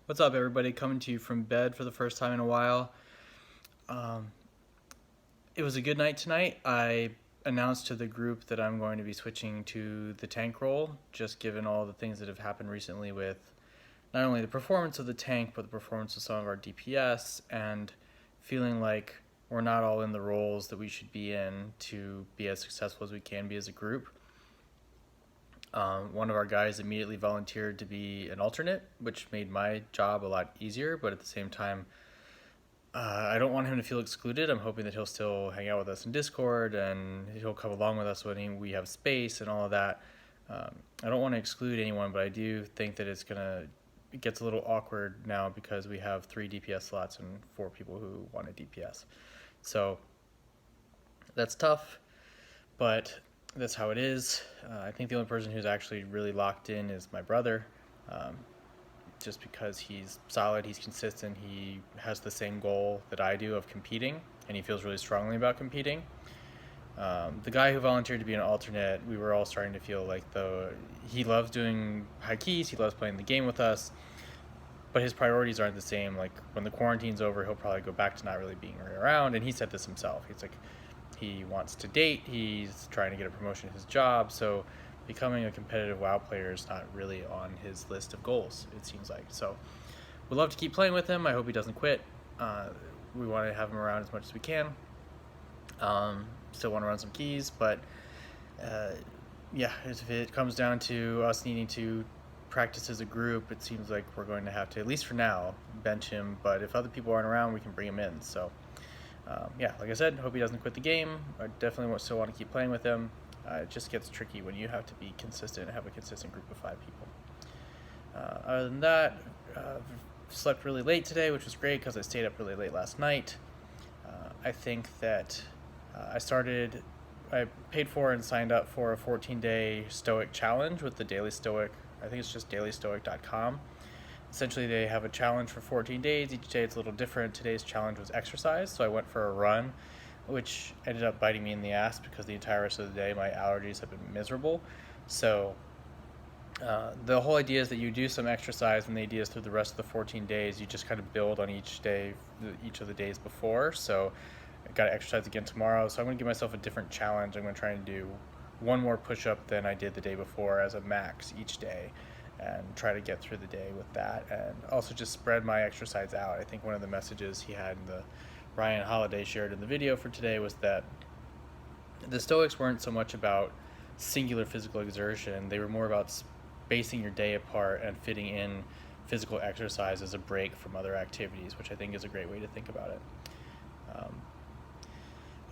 What's up, everybody? Coming to you from bed for the first time in a while. Um, it was a good night tonight. I announced to the group that I'm going to be switching to the tank role, just given all the things that have happened recently with not only the performance of the tank, but the performance of some of our DPS, and feeling like we're not all in the roles that we should be in to be as successful as we can be as a group. One of our guys immediately volunteered to be an alternate, which made my job a lot easier, but at the same time, I don't want him to feel excluded. I'm hoping that he'll still hang out with us in Discord and he'll come along with us when we have space and all of that. I don't want to exclude anyone, but I do think that it gets a little awkward now because we have 3 DPS slots and 4 people who want a DPS. So that's tough, but that's how it is. I think the only person who's actually really locked in is my brother. Just because he's solid, he's consistent, he has the same goal that I do of competing, and he feels really strongly about competing. The guy who volunteered to be an alternate, we were all starting to feel like he loves doing high keys, he loves playing the game with us, but his priorities aren't the same. Like when the quarantine's over, he'll probably go back to not really being around, and he said this himself. He's like, he wants to date, he's trying to get a promotion in his job, so becoming a competitive WoW player is not really on his list of goals, it seems like. So we'd love to keep playing with him. I hope he doesn't quit. We want to have him around as much as we can. Still want to run some keys, but yeah, if it comes down to us needing to practice as a group, it seems like we're going to have to, at least for now, bench him. But if other people aren't around, we can bring him in. So yeah, like I said, hope he doesn't quit the game. I definitely still want to keep playing with him. It just gets tricky when you have to be consistent and have a consistent group of 5 people. Other than that, slept really late today, which was great because I stayed up really late last night. I think that I paid for and signed up for a 14-day Stoic challenge with the Daily Stoic. I think it's just dailystoic.com. Essentially, they have a challenge for 14 days. Each day it's a little different. Today's challenge was exercise, so I went for a run, which ended up biting me in the ass because the entire rest of the day my allergies have been miserable. So the whole idea is that you do some exercise, and the idea is through the rest of the 14 days you just kind of build on each of the days before. So I got to exercise again tomorrow, so I'm going to give myself a different challenge. I'm going to try and do one more push-up than I did the day before as a max each day, and try to get through the day with that, and also just spread my exercise out. I think one of the messages he had in the Ryan Holiday shared in the video for today was that the Stoics weren't so much about singular physical exertion. They were more about spacing your day apart and fitting in physical exercise as a break from other activities, which I think is a great way to think about it.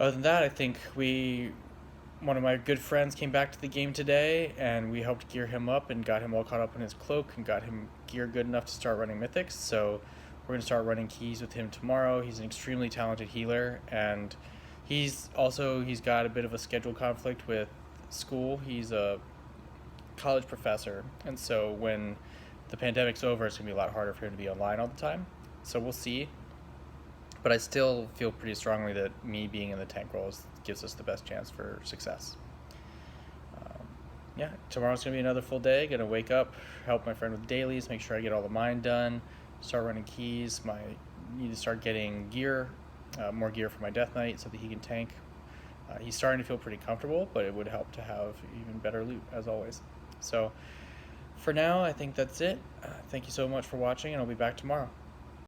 Other than that, I think one of my good friends came back to the game today, and we helped gear him up and got him all caught up in his cloak and got him geared good enough to start running Mythics. So we're going to start running keys with him tomorrow. He's an extremely talented healer, and he's got a bit of a schedule conflict with school. He's a college professor, and so when the pandemic's over, it's going to be a lot harder for him to be online all the time. So we'll see. But I still feel pretty strongly that me being in the tank role gives us the best chance for success. Yeah, tomorrow's going to be another full day. Going to wake up, help my friend with dailies, make sure I get all of mine done, start running keys. Need to start getting gear, more gear for my Death Knight so that he can tank. He's starting to feel pretty comfortable, but it would help to have even better loot, as always. So for now, I think that's it. Thank you so much for watching, and I'll be back tomorrow.